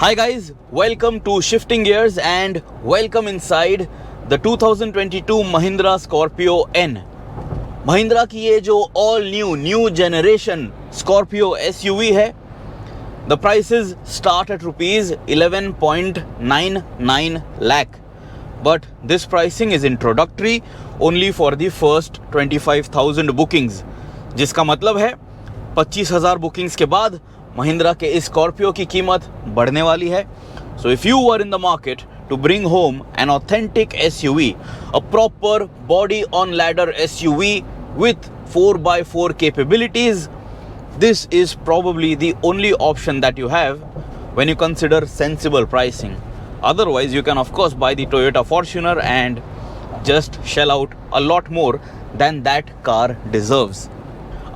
Hi guys, welcome to Shifting Gears and welcome inside the 2022 Mahindra Scorpio N. Mahindra की ये जो all new generation Scorpio SUV है, the prices start at ₹11.99 lakh, but this pricing is introductory only for the first 25,000 bookings, जिसका मतलब है 25,000 bookings के बाद महिंद्रा के इस स्कॉर्पियो की कीमत बढ़ने वाली है. So if you are in the market to bring home an authentic SUV, a proper body on ladder SUV with 4x4 capabilities, this is probably the only option that you have when you consider sensible pricing. Otherwise, you can of course buy the Toyota Fortuner and just shell out a lot more than that car deserves.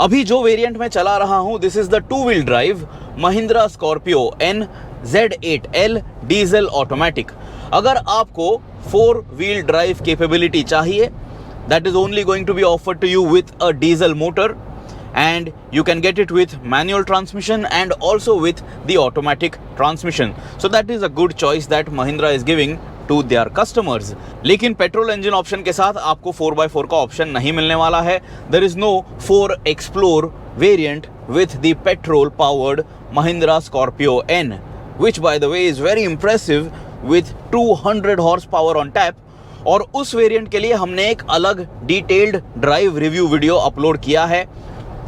अभी जो variant में चला रहा हूं, this is the 2-wheel drive Mahindra Scorpio N Z8L diesel automatic. अगर आपको 4-wheel drive capability चाहिए, that is only going to be offered to you with a diesel motor, and you can get it with manual transmission and also with the automatic transmission. So that is a good choice that Mahindra is giving to their customers. लेकिन petrol engine option के साथ आपको 4x4 का option नहीं मिलने वाला है. There is no 4 Explore variant with the petrol powered Mahindra Scorpio N, which by the way is very impressive with 200 horsepower on tap. और उस वेरिएंट के लिए हमने एक अलग detailed drive review video upload किया है.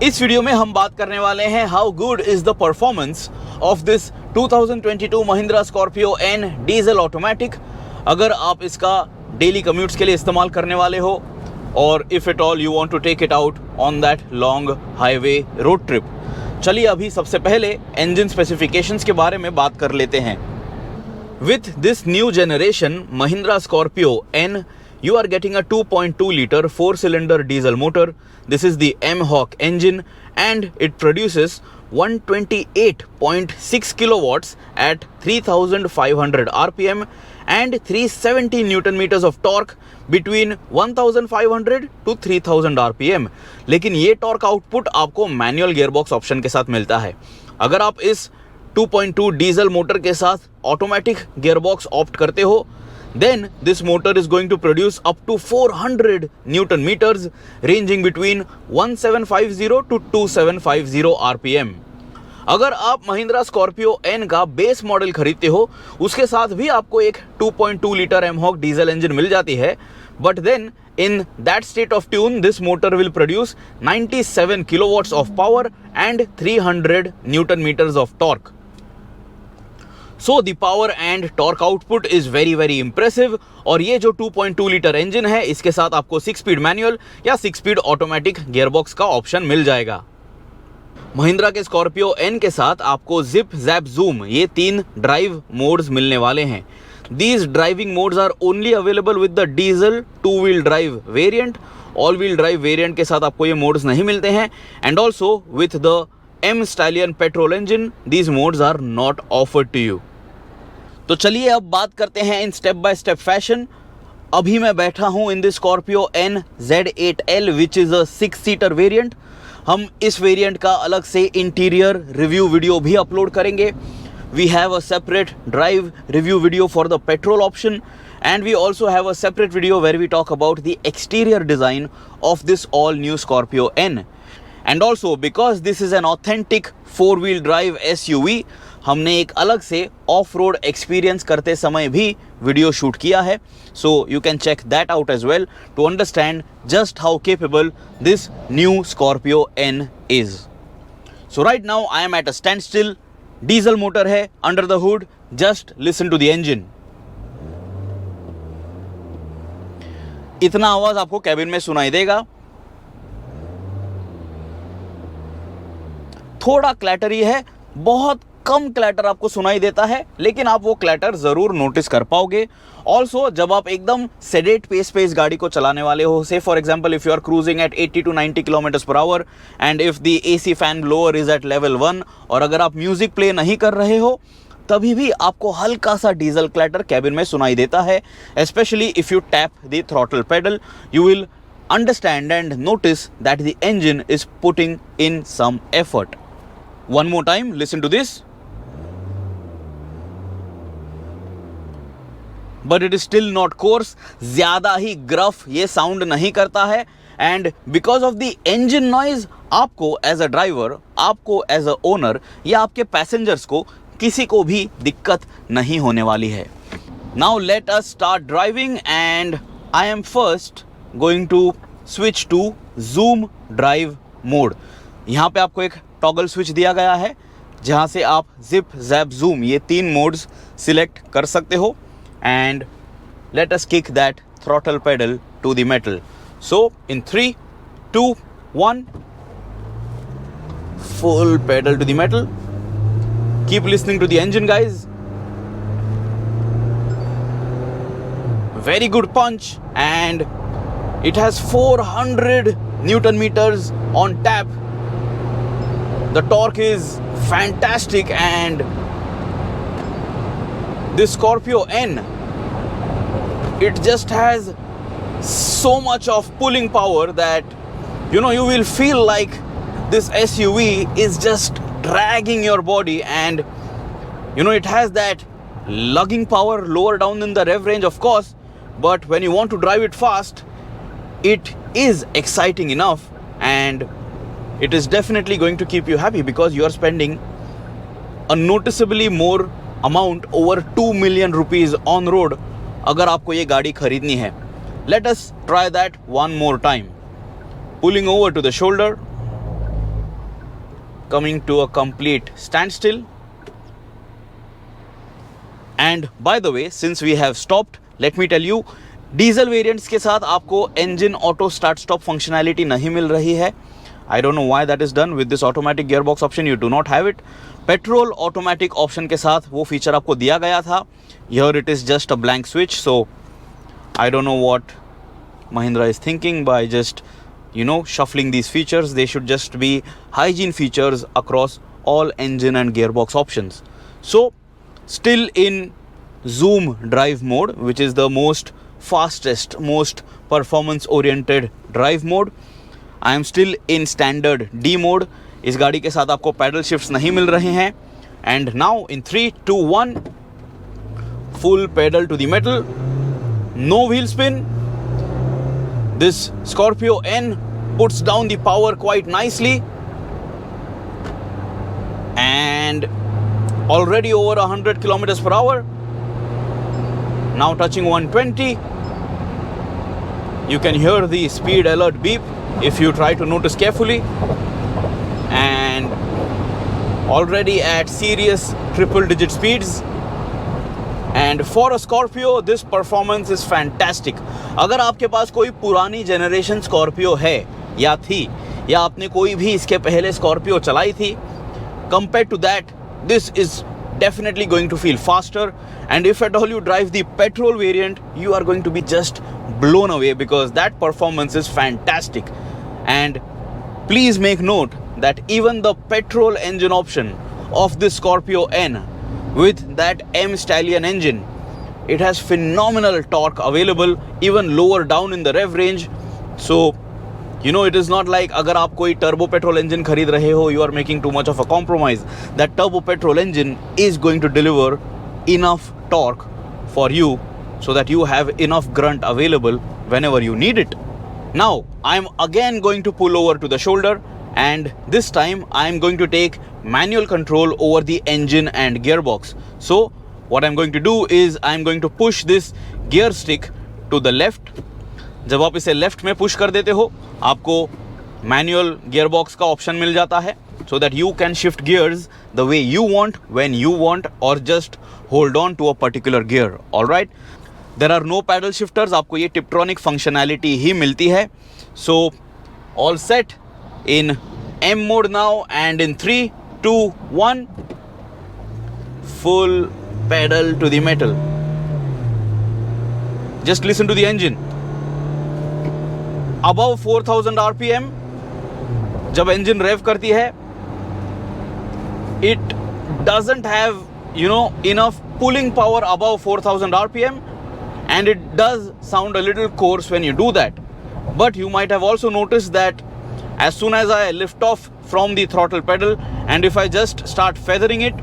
इस वीडियो में हम बात करने वाले हैं how good is the performance of this 2022 Mahindra Scorpio N diesel automatic. अगर आप इसका डेली कम्यूट्स के लिए इस्तेमाल करने वाले हो, और if it all you want to take it out on that long highway road trip. चलिए अभी सबसे पहले इंजन स्पेसिफिकेशंस के बारे में बात कर लेते हैं. With this new generation Mahindra Scorpio N, you are getting a 2.2-liter 4-cylinder diesel motor. This is the M-Hawk engine and it produces 128.6 kilowatts at 3,500 RPM and 370 Newton meters of torque between 1,500 to 3,000 RPM. लेकिन ये torque output आपको manual gearbox option के साथ मिलता है. अगर आप इस 2.2 डीजल मोटर के साथ ऑटोमेटिक गियरबॉक्स ऑप्ट करते हो, then this motor is going to produce up to 400 Newton meters ranging between 1750 to 2750 RPM. अगर आप महिंद्रा स्कॉर्पियो N का बेस मॉडल खरीदते हो, उसके साथ भी आपको एक 2.2 लीटर M-Hawk डीजल इंजन मिल जाती है, but then in that state of tune this motor will produce 97 kilowatts of power and 300 Newton meters of torque. So the power and torque output is very impressive. और ये जो 2.2 litre engine है, इसके साथ आपको 6 speed manual या 6 speed automatic gearbox का option मिल जाएगा. महिंद्रा के स्कॉर्पियो N के साथ आपको जिप, जैप, जूम ये 3 ड्राइव मोड्स मिलने वाले हैं. These driving modes are only available with the diesel 2-wheel drive variant. All-wheel drive variant के साथ आपको ये मोड्स नहीं मिलते हैं. And also with the M Stallion petrol engine, these modes are not offered to you. तो चलिए अब बात करते हैं in step by step fashion. अभी मैं बैठा हूं in the Scorpio N Z8L which is a six seater variant. हम इस वेरिएंट का अलग से इंटीरियर रिव्यू वीडियो भी अपलोड करेंगे. We have a separate drive review video for the petrol option, and we also have a separate video where we talk about the exterior design of this all new Scorpio N. And also because this is an authentic 4-wheel drive SUV, हमने एक अलग से of road experience करते समय भी video shoot किया है. So you can check that out as well to understand just how capable this new Scorpio N is. So right now I am at a standstill. Diesel motor है under the hood. Just listen to the engine. इतना आवाज आपको cabin में सुनाई देगा. थोड़ा क्लैटरी है, बहुत कम क्लैटर आपको सुनाई देता है, लेकिन आप वो क्लैटर जरूर नोटिस कर पाओगे. ऑल्सो जब आप एकदम सेडेट पेस पे इस गाड़ी को चलाने वाले हो, say for example if you are cruising at 80 to 90 kilometre per hour and if the AC fan blower is at level 1, और अगर आप म्यूजिक प्ले नहीं कर रहे हो, तभी भी आपको हल्का सा डीजल क्लैटर कैबिन में सुनाई देता है. Specially if you tap the throttle pedal, you will understand and notice that the engine is putting in some effort. One more time, listen to this. But it is still not course, ज़्यादा ही gruff ये sound नहीं करता है। And because of the engine noise आपको as a driver, आपको as a owner या आपके passengers को किसी को भी दिक्कत नहीं होने वाली है। Now let us start driving and I am first going to switch to zoom drive mode. यहाँ पे आपको एक टॉगल स्विच दिया गया है जहाँ से आप जिप, जैप, जूम ये 3 मोड्स सिलेक्ट कर सकते हो। And let us kick that throttle pedal to the metal. So in 3, 2, 1, full pedal to the metal. Keep listening to the engine, guys. Very good punch, and it has 400 Newton meters on tap. The torque is fantastic, and this Scorpio N, it just has so much of pulling power that you will feel like this SUV is just dragging your body, and it has that lugging power lower down in the rev range, of course, but when you want to drive it fast, it is exciting enough, and it is definitely going to keep you happy because you are spending a noticeably more amount, over 2 million rupees on road अगर आपको ये गाड़ी खरीदनी है. Let us try that one more time. Pulling over to the shoulder, coming to a complete standstill. And by the way, since we have stopped, let me tell you, diesel variants के साथ आपको engine auto start stop functionality नहीं मिल रही है. I don't know why that is done. With this automatic gear box option you do not have it. Petrol automatic option के साथ वो feature आपको दिया गया था. Here it is just a blank switch. So I don't know what Mahindra is thinking by just shuffling these features. They should just be hygiene features across all engine and gearbox options. So still in zoom drive mode, which is the most fastest, most performance oriented drive mode, I am still in standard D mode. इस गाड़ी के साथ आपको pedal shifts नहीं मिल रहे हैं. And now in 3, 2, 1, full pedal to the metal, no wheel spin. This Scorpio N puts down the power quite nicely, and already over 100 kilometers per hour. Now touching 120. You can hear the speed alert beep if you try to notice carefully, and already at serious triple digit speeds. And for a Scorpio, this performance is fantastic. अगर आपके पास कोई पुरानी generation Scorpio है या थी, या आपने कोई भी इसके पहले स्कॉर्पियो चलाई थी, compared to that, this is definitely going to feel faster. And if at all you drive the petrol variant, you are going to be just blown away because that performance is fantastic. And please make note that even the petrol engine option of this Scorpio N, with that M Stallion engine, it has phenomenal torque available even lower down in the rev range. So it is not like अगर आप कोई turbo petrol engine खरीद रहे हो, you are making too much of a compromise. That turbo petrol engine is going to deliver enough torque for you so that you have enough grunt available whenever you need it. Now I am again going to pull over to the shoulder, and this time I am going to take manual control over the engine and gearbox. So what I'm going to do is I'm going to push this gear stick to the left. जब आप इसे left में push कर देते हो, आपको manual gearbox का option मिल जाता है, so that you can shift gears the way you want, when you want, or just hold on to a particular gear. All right, there are no paddle shifters. आपको ये टिप्ट्रॉनिक functionality ही मिलती है. So all set in M mode now, and in 3, 2, 1, full pedal to the metal. Just listen to the engine. Above 4000 RPM जब engine rev करती है, it doesn't have enough pulling power above 4000 RPM, and it does sound a little coarse when you do that. But you might have also noticed that as soon as I lift off from the throttle pedal, and if I just start feathering it,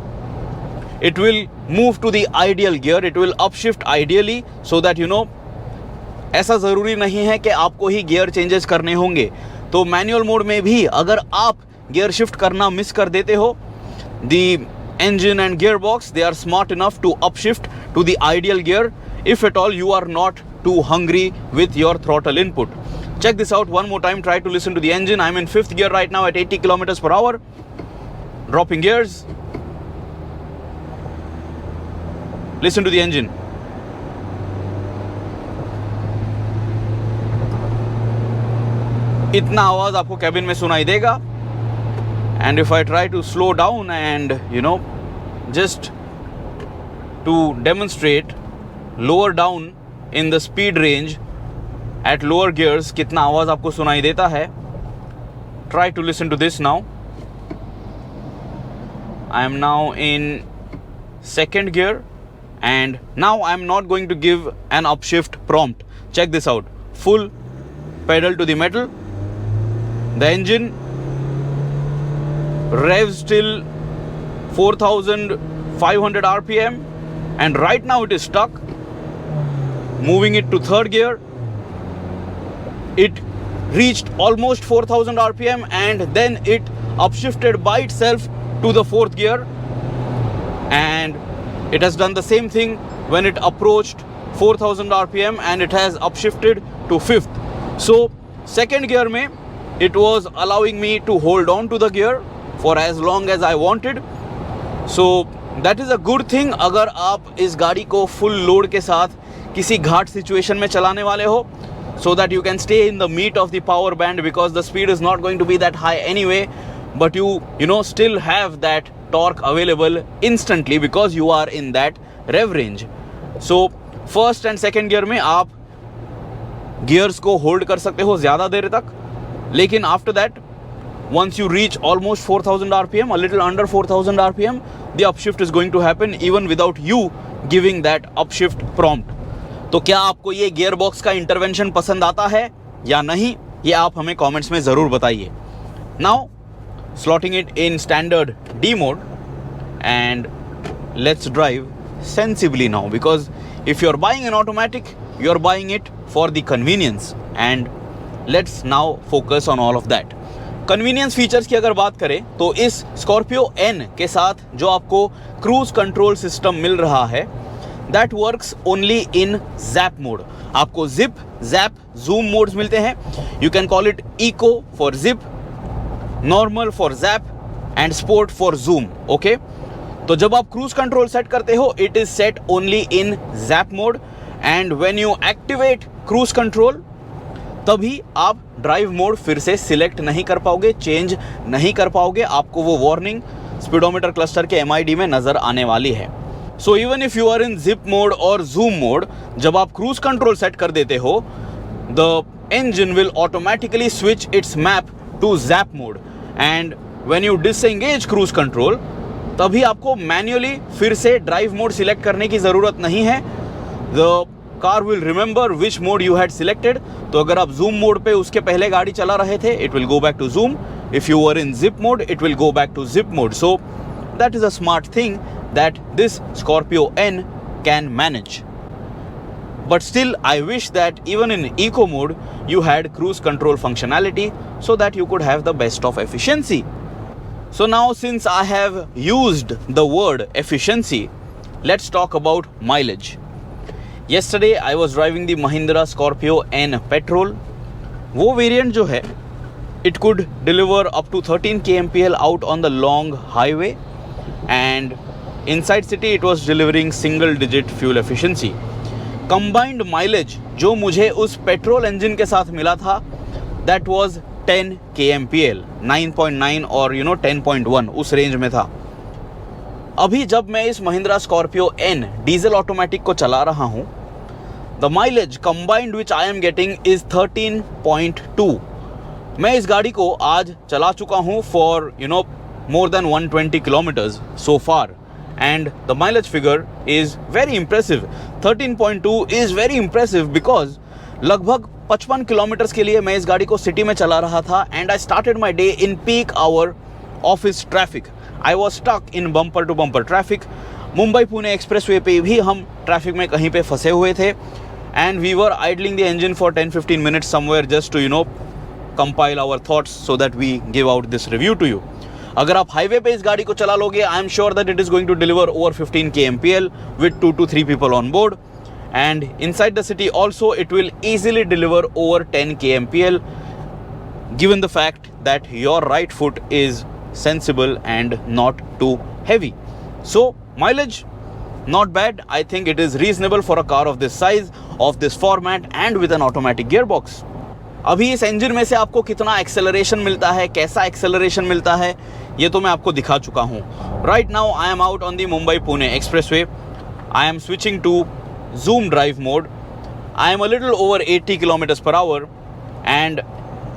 it will move to the ideal gear, it will upshift ideally so that you know, ऐसा ज़रूरी नहीं है कि आपको ही gear changes करने होंगे। तो manual mode में भी अगर आप गियर शिफ्ट करना मिस कर देते हो, the engine and gearbox, they are smart enough to upshift to the ideal gear if at all you are not too hungry with your throttle input. Check this out one more time. Try to listen to the engine. I'm in 5th gear right now at 80 kilometers per hour. Dropping gears. Listen to the engine. इतना आवाज आपको cabin में सुनाई देगा. And if I try to slow down and you know, just to demonstrate, lower down in the speed range at lower gears, कितना आवाज आपको सुनाई देता है. Try to listen to this now. I am now in 2nd gear and now I am not going to give an upshift prompt. Check this out. Full pedal to the metal. The engine revs till 4500 rpm and right now it is stuck. Moving it to 3rd gear, it reached almost 4000 rpm and then it upshifted by itself to the 4th gear, and it has done the same thing when it approached 4000 rpm and it has upshifted to 5th. So 2nd gear mein it was allowing me to hold on to the gear for as long as I wanted. So that is a good thing अगर आप इस गाड़ी को full load के साथ किसी घाट situation में चलाने वाले हो, so that you can stay in the meat of the power band because the speed is not going to be that high anyway, but you know still have that torque available instantly because you are in that rev range. So 1st and 2nd gear में आप gears को hold कर सकते हो ज़्यादा देर तक, लेकिन after that once you reach almost 4000 rpm, a little under 4000 rpm, the upshift is going to happen even without you giving that upshift prompt. तो क्या आपको ये गियर बॉक्स का इंटरवेंशन पसंद आता है या नहीं, ये आप हमें कमेंट्स में ज़रूर बताइए. Now slotting it in standard D mode and let's drive sensibly now, because if you're buying an automatic, you're buying it for the convenience, and let's now focus on all of that. Convenience features की अगर बात करें तो इस Scorpio N के साथ जो आपको क्रूज कंट्रोल सिस्टम मिल रहा है, that works only in zap mode. आपको जिप, जैप, जूम मोड्स मिलते हैं. You can call it eco for zip, normal for zap and sport for zoom. Okay, तो जब आप क्रूज कंट्रोल सेट करते हो, it is set only in zap mode, and when you activate cruise control तभी आप drive mode फिर से select नहीं कर पाओगे, चेंज नहीं कर पाओगे. आपको वो वार्निंग स्पीडोमीटर क्लस्टर के MID में नज़र आने वाली है. So even if you are in zip mode और जूम मोड, जब आप क्रूज कंट्रोल सेट कर देते हो, the engine will automatically switch its map to zap mode, and when you disengage cruise control तभी आपको मैन्युअली फिर से ड्राइव मोड सिलेक्ट करने की ज़रूरत नहीं है. The car will remember which mode you had selected. तो अगर आप जूम मोड पे उसके पहले गाड़ी चला रहे थे, it will go back to zoom. If you are in zip mode, it will go back to zip mode. So that is a smart thing that this Scorpio N can manage. But still, I wish that even in eco mode, you had cruise control functionality so that you could have the best of efficiency. So now, since I have used the word efficiency, let's talk about mileage. Yesterday, I was driving the Mahindra Scorpio N petrol. वो variant जो है, it could deliver up to 13 kmpl out on the long highway, and inside city it was delivering single digit fuel efficiency. Combined mileage जो मुझे उस petrol engine के साथ मिला था, दैट वाज 10 kmpl, 9.9 और 10.1 उस रेंज में था. अभी जब मैं इस Mahindra Scorpio N diesel automatic को चला रहा हूं, the mileage combined which I am getting is 13.2. मैं इस गाड़ी को आज चला चुका हूं for more than 120 kilometres so far, and the mileage figure is very impressive. 13.2 is very impressive because लगभग 55 किलोमीटर्स के लिए मैं इस गाड़ी को सिटी में चला रहा था, and I started my day in peak hour office traffic. I was stuck in bumper to bumper traffic. Mumbai Pune expressway पे भी हम ट्रैफिक में कहीं पे फंसे हुए थे and we were idling the engine for 10-15 minutes somewhere just to compile our thoughts so that we give out this review to you. अगर आप हाईवे पे इस गाड़ी को चला लोगे, I am sure that it is going to deliver over 15 kmpl with 2 to 3 people on board, and inside the city also it will easily deliver over 10 kmpl given the fact that your right foot is sensible and not too heavy. So mileage not bad. I think it is reasonable for a car of this size, of this format and with an automatic gearbox. अभी इस engine में से आपको कितना acceleration मिलता है, कैसा acceleration मिलता है, ये तो मैं आपको दिखा चुका हूँ। Right now I am out on the Mumbai Pune expressway. I am switching to zoom drive mode. I am a little over 80 kilometers per hour, and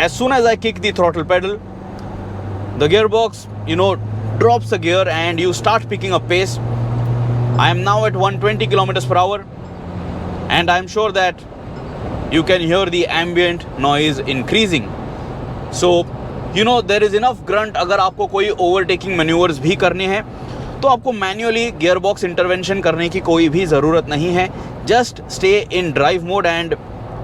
as soon as I kick the throttle pedal, the gearbox drops a gear and you start picking up pace. I am now at 120 kilometers per hour, and I am sure that you can hear the ambient noise increasing. So there is enough grunt. अगर आपको कोई overtaking maneuvers भी करने हैं तो आपको manually gearbox intervention करने की कोई भी ज़रूरत नहीं है। Just stay in drive mode and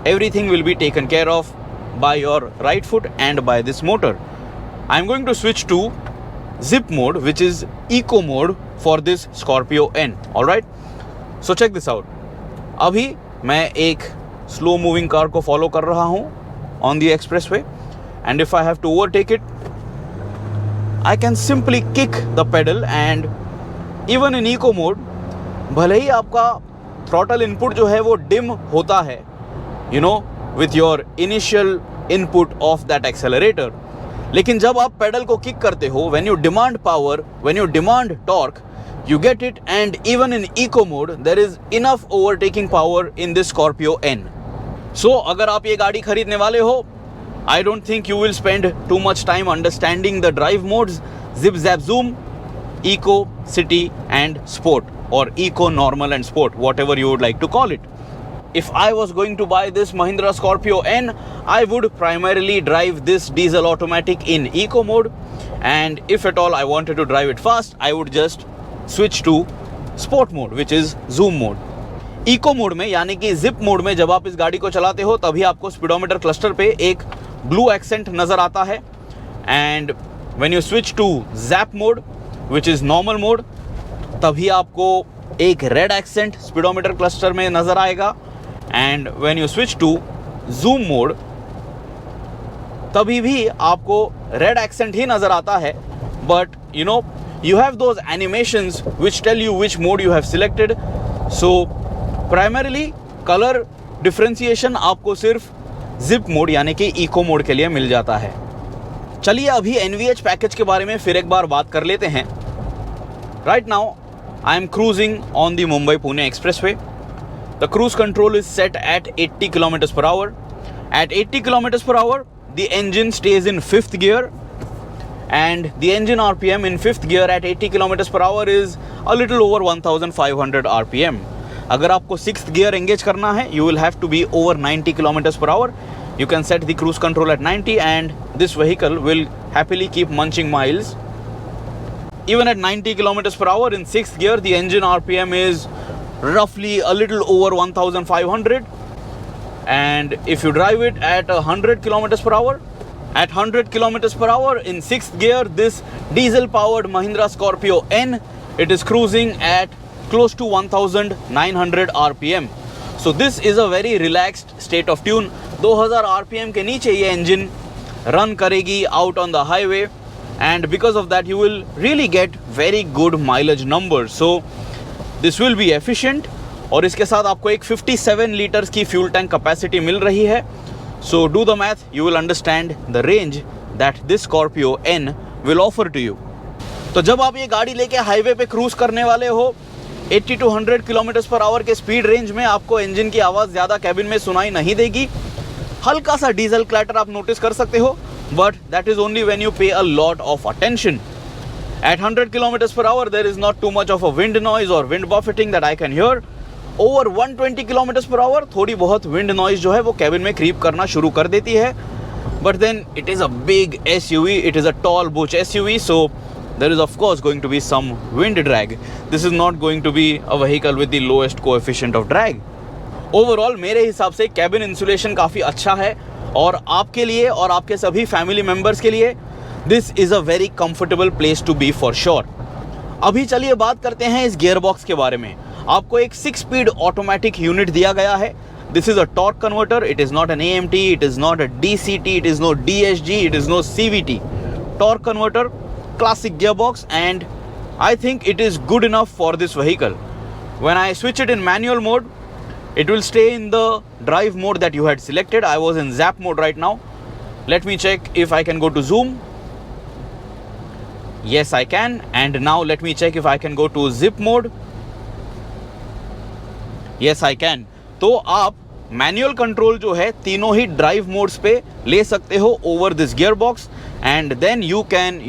everything will be taken care of by your right foot and by this motor. I am going to switch to zip mode which is eco mode for this Scorpio N. Alright, so check this out. अभी मैं एक slow moving car को follow कर रहा हूँ on the expressway, and if I have to overtake it I can simply kick the pedal, and even in eco mode, भले ही आपका throttle input जो है वो dim होता है with your initial input of that accelerator, लेकिन जब आप pedal को kick करते हो, when you demand power, when you demand torque, you get it, and even in eco mode there is enough overtaking power in this Scorpio N. So अगर आप ये गाड़ी खरीदने वाले हो, I don't think you will spend too much time understanding the drive modes: zip, zap, zoom, eco, city and sport, or eco, normal and sport, whatever you would like to call it. If I was going to buy this Mahindra Scorpio N, I would primarily drive this diesel automatic in eco mode, and if at all I wanted to drive it fast, I would just switch to sport mode, which is zoom mode. Eco mode में यानी कि zip mode में जब आप इस गाड़ी को चलाते हो तभी आपको स्पीडोमीटर क्लस्टर पे एक ब्लू एक्सेंट नज़र आता है, and when you switch to zap mode which is normal mode, तभी आपको एक रेड एक्सेंट स्पीडोमीटर क्लस्टर में नज़र आएगा, and when you switch to zoom mode तभी भी आपको रेड एक्सेंट ही नज़र आता है, but you have those animations which tell you which mode you have selected. So primarily color differentiation आपको सिर्फ जिप मोड यानी कि इको मोड के लिए मिल जाता है। चलिए अभी NVH पैकेज के बारे में फिर एक बार बात कर लेते हैं। Right now I am cruising on the Mumbai Pune Expressway. The cruise control is set at 80 km per hour. At 80 km per hour the engine stays in 5th gear, and the engine RPM in 5th gear at 80 km per hour is a little over 1500 RPM. अगर आपको 6th gear engage करना है, you will have to be over 90 km per hour. You can set the cruise control at 90 and this vehicle will happily keep munching miles. Even at 90 km per hour in 6th gear, the engine RPM is roughly a little over 1500. And if you drive it at 100 km per hour, at 100 km per hour in 6th gear, this diesel powered Mahindra Scorpio N, it is cruising at close to 1900 RPM. So this is a very relaxed state of tune. 2000 RPM के नीचे ये engine run करेगी out on the highway, and because of that you will really get very good mileage numbers. So this will be efficient, और इसके साथ आपको एक 57 litres की फ्यूल टैंक कैपेसिटी मिल रही है. So do the math, you will understand the range that this Scorpio N will offer to you. तो जब आप ये गाड़ी लेके हाईवे पे क्रूज करने वाले हो, 80 to 100 km per hour के स्पीड रेंज में आपको इंजन की आवाज़ ज़्यादा कैबिन में सुनाई नहीं देगी. हल्का सा डीजल क्लैटर आप नोटिस कर सकते हो, but that is only when you pay a lot of attention. At 100 km per hour there is not too much of a wind noise or wind buffeting that I can hear. Over 120 km per hour थोड़ी बहुत wind noise जो है वो cabin में creep करना शुरू कर देती है, but then it is a big SUV, it is a tall butch SUV, so there is of course going to be some wind drag. This is not going to be a vehicle with the lowest coefficient of drag. Overall मेरे हिसाब से cabin insulation काफ़ी अच्छा है और आपके लिए और आपके सभी फैमिली मेम्बर्स के लिए this is a very comfortable place to be for sure. अभी चलिए बात करते हैं इस गियर बॉक्स के बारे में। आपको एक 6 स्पीड ऑटोमेटिक यूनिट दिया गया है। This is a torque converter, it is not an AMT, it is not a DCT, it is no DSG, it is no CVT। Torque converter, classic gearbox, and I think it is good enough for this vehicle. When I switch it in manual mode, it will stay in the drive mode that you had selected. I was in zap mode right now. Let me check if I can go to zoom. Yes, I can. And now let me check if I can go to zip mode. Yes, I can. तो आप manual control जो है तीनों ही drive modes पे ले सकते हो over this gearbox, and then you can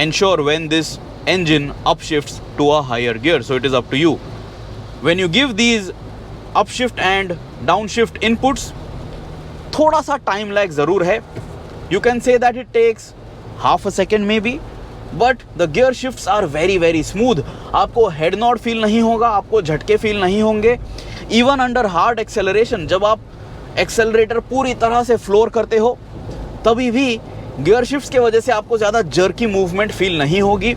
ensure when this engine upshifts to a higher gear. So it is up to you. When you give these upshift and downshift inputs, थोड़ा सा time lag ज़रूर है. You can say that it takes half a second maybe, but the gear shifts are very very smooth. आपको head not feel नहीं होगा, आपको झटके feel नहीं होंगे. इवन अंडर हार्ड एक्सेलरेशन, जब आप एक्सेलरेटर पूरी तरह से फ्लोर करते हो तभी भी गियर शिफ्ट्स के वजह से आपको ज़्यादा जर्की मूवमेंट फील नहीं होगी.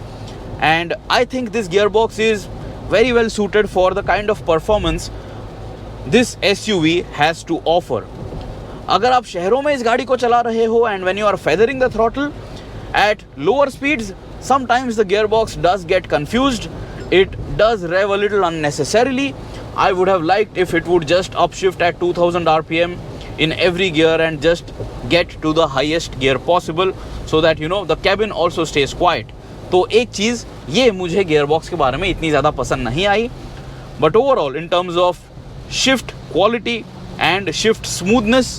And I think this gearbox is very well suited for the kind of performance this SUV has to offer. अगर आप शहरों में इस गाड़ी को चला रहे हो and when you are feathering the throttle at lower speeds, sometimes the gearbox does get confused. It does rev a little unnecessarily. I would have liked if it would just upshift at 2000 RPM in every gear and just get to the highest gear possible so that the cabin also stays quiet. तो एक चीज़ ये मुझे gearbox के बारे में इतनी ज़्यादा पसंद नहीं आई. But overall, in terms of shift quality and shift smoothness,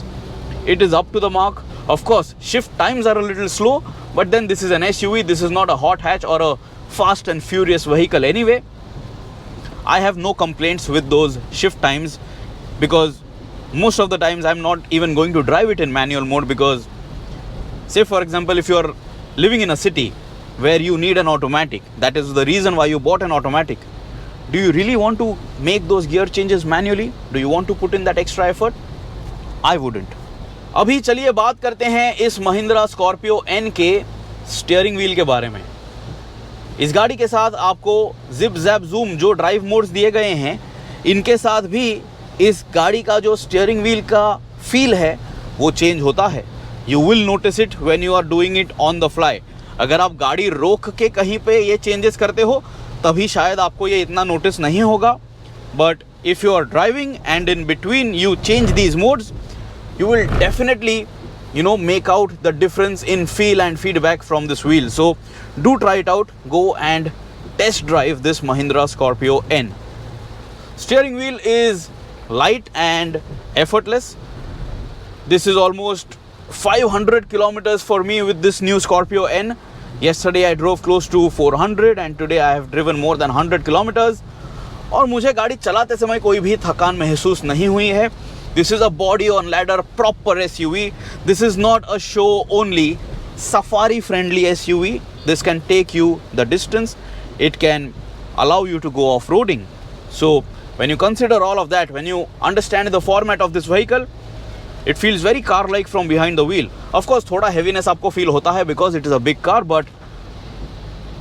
it is up to the mark. Of course, shift times are a little slow, but then this is an SUV. This is not a hot hatch or a fast and furious vehicle anyway. I have no complaints with those shift times because most of the times I'm not even going to drive it in manual mode, because say for example if you are living in a city where you need an automatic, that is the reason why you bought an automatic, do you really want to make those gear changes manually? Do you want to put in that extra effort? I wouldn't. अभी चलिए बात करते हैं इस Mahindra Scorpio N के steering wheel के बारे में. इस गाड़ी के साथ आपको जिप जैप जूम जो ड्राइव मोड्स दिए गए हैं, इनके साथ भी इस गाड़ी का जो स्टीयरिंग व्हील का फील है वो चेंज होता है. You will notice it when you are doing it on the fly. अगर आप गाड़ी रोक के कहीं पे ये चेंजेस करते हो तभी शायद आपको ये इतना नोटिस नहीं होगा. But if you are driving and in between you change these modes, you will definitely make out the difference in feel and feedback from this wheel. So do try it out. Go and test drive this Mahindra Scorpio N. Steering wheel is light and effortless. This is almost 500 kilometers for me with this new Scorpio N. Yesterday I drove close to 400 and today I have driven more than 100 kilometers. और मुझे गाड़ी चलाते समय कोई भी थकान महसूस नहीं हुई है. This is a body on ladder proper SUV. This is not a show only safari friendly SUV. This can take you the distance. It can allow you to go off-roading. So when you consider all of that, when you understand the format of this vehicle, it feels very car-like from behind the wheel. Of course, थोड़ा heaviness आपको feel होता है because it is a big car, but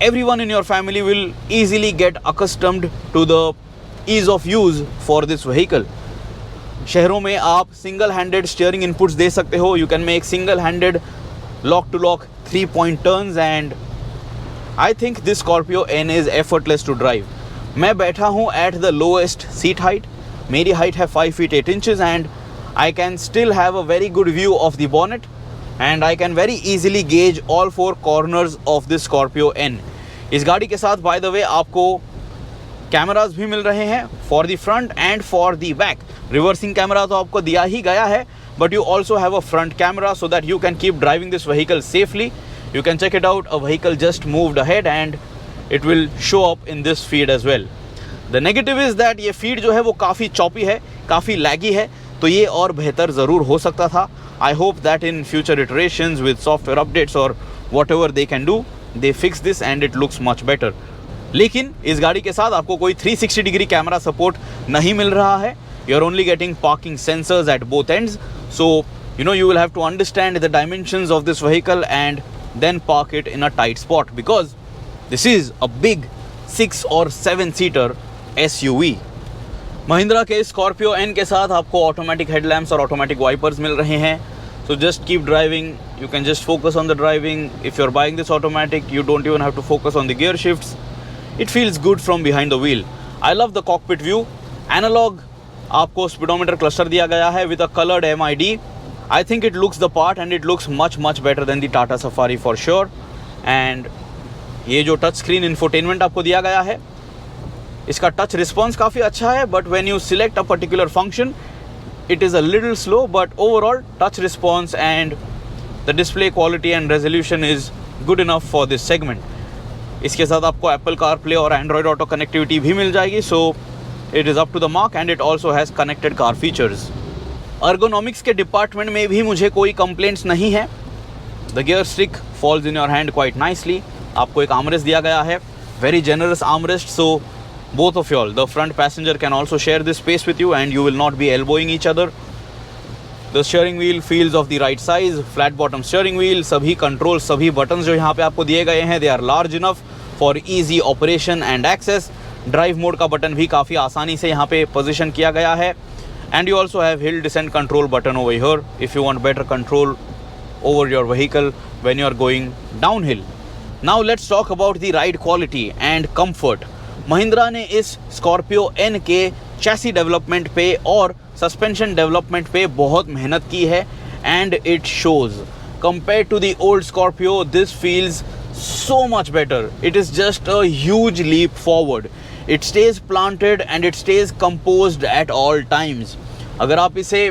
everyone in your family will easily get accustomed to the ease of use for this vehicle. शहरों में आप single handed steering inputs दे सकते हो. You can make single handed lock to lock 3-point turns and I think this Scorpio N is effortless to drive. मैं बैठा हूँ at the lowest seat height. मेरी हाइट है 5 feet 8 inches and I can still have a very good view of the bonnet and I can very easily gauge all 4 corners of this Scorpio N. इस गाड़ी के साथ by the way आपको cameras भी मिल रहे हैं for the front end for the back. Reversing camera तो आपको दिया ही गया है, but you also have a front camera so that you can keep driving this vehicle safely. You can check it out. A vehicle just moved ahead and it will show up in this feed as well. The negative is that ये feed जो है वो काफ़ी choppy है, काफ़ी लैगी है, तो ये और बेहतर ज़रूर हो सकता था. I hope that in future iterations with software updates और whatever they can do, they fix this and it looks much better. लेकिन इस गाड़ी के साथ आपको कोई 360 डिग्री कैमरा सपोर्ट नहीं मिल रहा है. You are only getting parking sensors at both ends. So you will have to understand the dimensions of this vehicle and then park it in a tight spot, because this is a big 6 or 7 seater SUV. Mahindra के Scorpio N के साथ आपको automatic headlamps और automatic wipers मिल रहे हैं. So just keep driving, you can just focus on the driving. If you are buying this automatic, you don't even have to focus on the gear shifts. It feels good from behind the wheel. I love the cockpit view. Analogue आपको speedometer cluster दिया गया है with a coloured MID. I think it looks the part and it looks much better than the Tata Safari for sure. And ये जो touch screen infotainment आपको दिया गया है, इसका टच रिस्पॉन्स काफ़ी अच्छा है. But when you select a particular function, it is a little slow, but overall touch response and the display quality and resolution is good enough for this segment. इसके साथ आपको Apple CarPlay और Android Auto connectivity भी मिल जाएगी. So it is up to the mark and it also has connected car features. Ergonomics के department में भी मुझे कोई कंप्लेंट्स नहीं है. The gear stick falls in your hand quite nicely. आपको एक आर्मरेस्ट दिया गया है, very generous armrest. So both of y'all, the front passenger can also share this space with you and you will not be elbowing each other. The steering wheel feels of the right size, flat bottom steering wheel. सभी control, सभी button जो यहाँ पे आपको दिए गए हैं, they are large enough for easy operation and access. Drive mode का बटन भी काफ़ी आसानी से यहाँ पे पोजिशन किया गया है. And you also have hill descent control button over here if you want better control over your vehicle when you are going downhill. Now let's talk about the ride quality and comfort. Mahindra ने इस Scorpio N के chassis development पे और suspension development पे बहुत मेहनत की है and it shows. Compared to the old Scorpio, this feels so much better. It is just a huge leap forward. It stays planted and it stays composed at all times. अगर आप इसे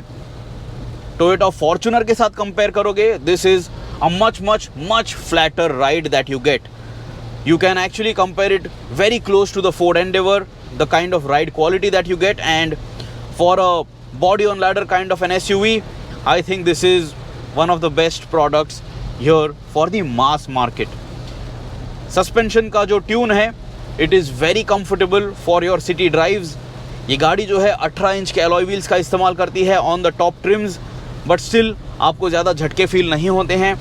Toyota Fortuner के साथ compare करोगे, this is a much flatter ride that you get. You can actually compare it very close to the Ford Endeavour, the kind of ride quality that you get, and for a body on ladder kind of an SUV, I think this is one of the best products here for the mass market. Suspension का जो tune है, it is very comfortable for your city drives. ये गाड़ी जो है 18 inch के alloy wheels का इस्तेमाल करती है on the top trims, but still आपको ज़्यादा झटके फील नहीं होते हैं.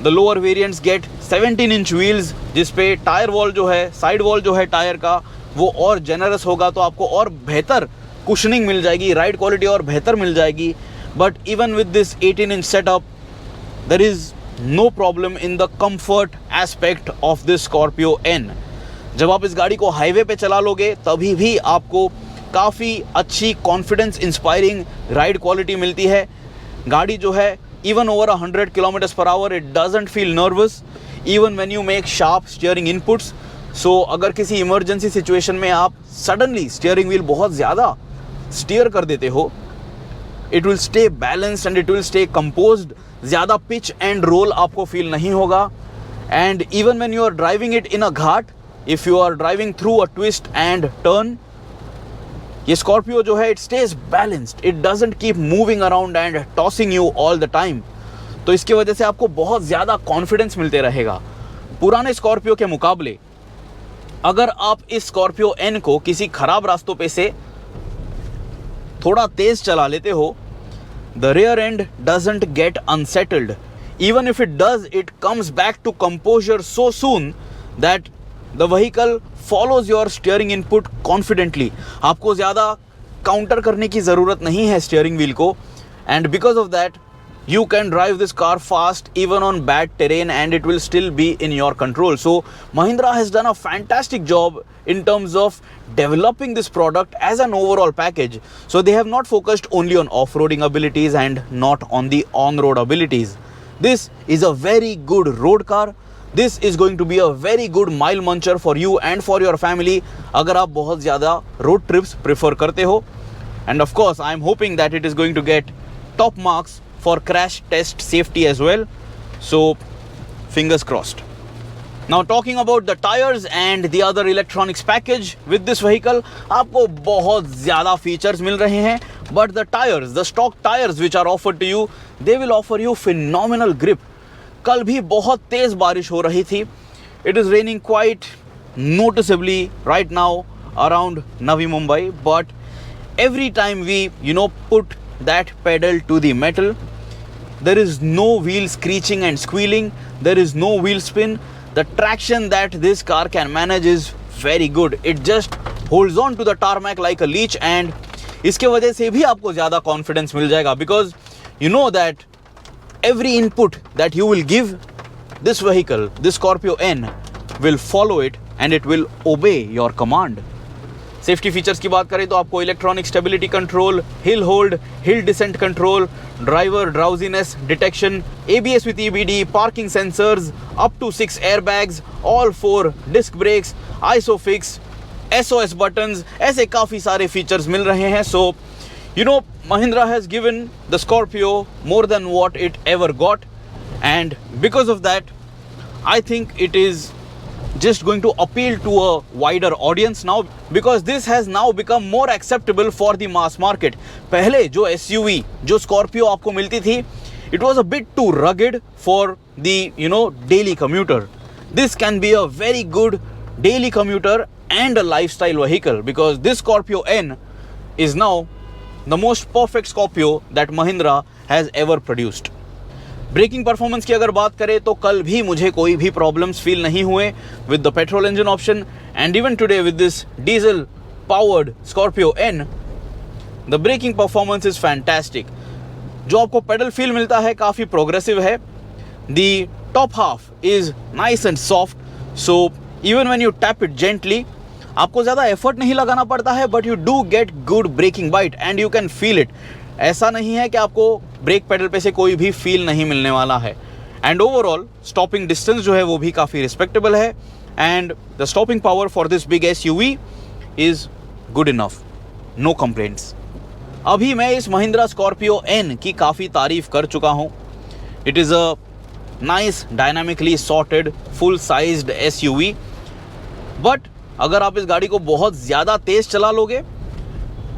The lower variants get 17 inch wheels, जिस पे टायर वॉल जो है, साइड वॉल जो है टायर का, वो और जेनरस होगा, तो आपको और बेहतर कुशनिंग मिल जाएगी, राइड क्वालिटी और बेहतर मिल जाएगी. But even with this 18 inch setup, there is no problem in the comfort aspect of this Scorpio N. जब आप इस गाड़ी को हाईवे पे चला लोगे, तभी भी आपको काफ़ी अच्छी कॉन्फिडेंस इंस्पायरिंग राइड क्वालिटी मिलती है. गाड़ी जो है इवन ओवर 100 किलोमीटर्स पर hour, it doesn't feel nervous even when you make sharp steering inputs. So अगर किसी इमरजेंसी सिचुएशन में आप सडनली स्टीयरिंग व्हील बहुत ज़्यादा स्टीयर कर देते हो, it will stay balanced and it will stay composed. ज़्यादा पिच एंड रोल आपको फील नहीं होगा. And even when you are driving it in a ghat, if you are driving through a twist and turn, ये Scorpio जो है, it stays balanced. It doesn't keep moving around and tossing you all the time. तो इसकी वजह से आपको बहुत ज़्यादा कॉन्फिडेंस मिलते रहेगा. पुराने Scorpio के मुकाबले अगर आप इस Scorpio N को किसी खराब रास्तों पे से थोड़ा तेज चला लेते हो, the rear end doesn't get unsettled. Even if it does, it comes back to composure so soon that the vehicle follows your steering input confidently. आपको ज़्यादा काउंटर करने की ज़रूरत नहीं है स्टीयरिंग व्हील को, and because of that you can drive this car fast even on bad terrain and it will still be in your control. So Mahindra has done a fantastic job in terms of developing this product as an overall package. So they have not focused only on off-roading abilities and not on the on-road abilities. This is a very good road car. This is going to be a very good mile muncher for you and for your family अगर आप बहुत ज़्यादा road trips prefer करते हो. And of course, I am hoping that it is going to get top marks for crash test safety as well. So, fingers crossed. Now talking about the tires and the other electronics package with this vehicle, आपको बहुत ज़्यादा features मिल रहे हैं. But the tires, the stock tires which are offered to you, they will offer you phenomenal grip. कल भी बहुत तेज़ बारिश हो रही थी It is raining quite noticeably right now around Navi Mumbai, but every time we put that pedal to the metal, there is no wheel screeching and squealing, there is no wheel spin. The traction that this car can manage is very good. It just holds on to the tarmac like a leech, and इसके वजह से भी आपको ज़्यादा confidence मिल जाएगा, because you know that every input that you will give this vehicle, this Scorpio N, will follow it and it will obey your command. Safety features की बात करें तो आपको electronic stability control, hill hold, hill descent control, driver drowsiness detection, ABS with EBD, parking sensors, up to 6 airbags, all 4 disc brakes, isofix, SOS buttons, ऐसे काफ़ी सारे features मिल रहे हैं. सो Mahindra has given the Scorpio more than what it ever got, and because of that I think it is just going to appeal to a wider audience now, because this has now become more acceptable for the mass market. पहले जो SUV, जो Scorpio आपको मिलती थी, it was a bit too rugged for the daily commuter. This can be a very good daily commuter and a lifestyle vehicle, because this Scorpio N is now the most perfect Scorpio that Mahindra has ever produced. Braking performance की अगर बात करें तो कल भी मुझे कोई भी प्रॉब्लम्स फील नहीं हुए with the petrol engine option, and even today with this diesel powered Scorpio N the braking performance is fantastic. जो आपको पेडल फील मिलता है काफ़ी प्रोग्रेसिव है. The top half is nice and soft, so even when you tap it gently आपको ज़्यादा effort नहीं लगाना पड़ता है, but you do get good braking bite and you can feel it. ऐसा नहीं है कि आपको ब्रेक पेडल पे से कोई भी फील नहीं मिलने वाला है. एंड ओवरऑल स्टॉपिंग डिस्टेंस जो है वो भी काफ़ी रिस्पेक्टेबल है, and the stopping power for this big SUV is good enough, no complaints. अभी मैं इस महिंद्रा स्कॉर्पियो N की काफ़ी तारीफ कर चुका हूँ. It is a nice dynamically sorted full sized SUV, but अगर आप इस गाड़ी को बहुत ज़्यादा तेज़ चला लोगे,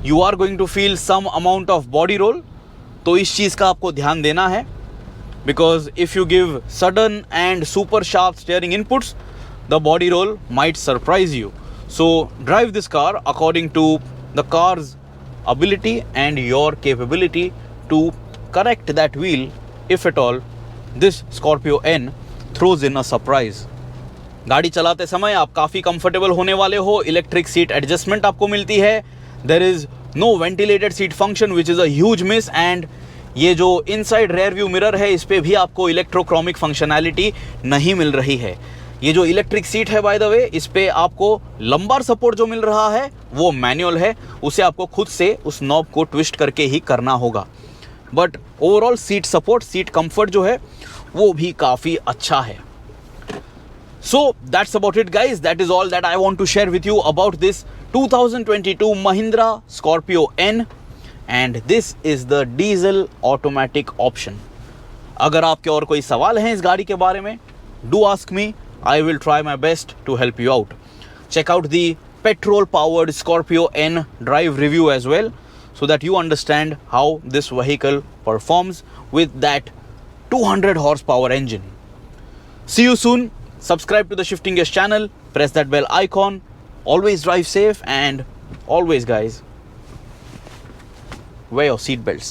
you are going to feel some amount of body roll. तो इस चीज़ का आपको ध्यान देना है, because if you give sudden and super sharp steering inputs, the body roll might surprise you. So drive this car according to the car's ability and your capability to correct that wheel, if at all this Scorpio N throws in a surprise. गाड़ी चलाते समय आप काफ़ी comfortable होने वाले हो. Electric seat adjustment आपको मिलती है. There is no ventilated seat function, which is a huge miss, and ये जो इनसाइड रेयर व्यू मिरर है इस पे भी आपको इलेक्ट्रोक्रोमिक फंक्शनैलिटी नहीं मिल रही है. ये जो इलेक्ट्रिक सीट है बाय द वे, इस पे आपको लंबार सपोर्ट जो मिल रहा है वो मैनुअल है, उसे आपको खुद से उस नॉब को ट्विस्ट करके ही करना होगा. But overall seat support, seat comfort जो है वो भी काफ़ी अच्छा है. So that's about it, guys. That is all that I want to share with you about this 2022 Mahindra Scorpio N, and this is the diesel automatic option. अगर आपके और कोई सवाल हैं इस गाड़ी के बारे में, do ask me. I will try my best to help you out. Check out the petrol powered Scorpio N drive review as well, so that you understand how this vehicle performs with that 200 horsepower engine. See you soon. Subscribe to the Shifting Gears channel, press that bell icon, always drive safe, and always, guys, wear your seat belts.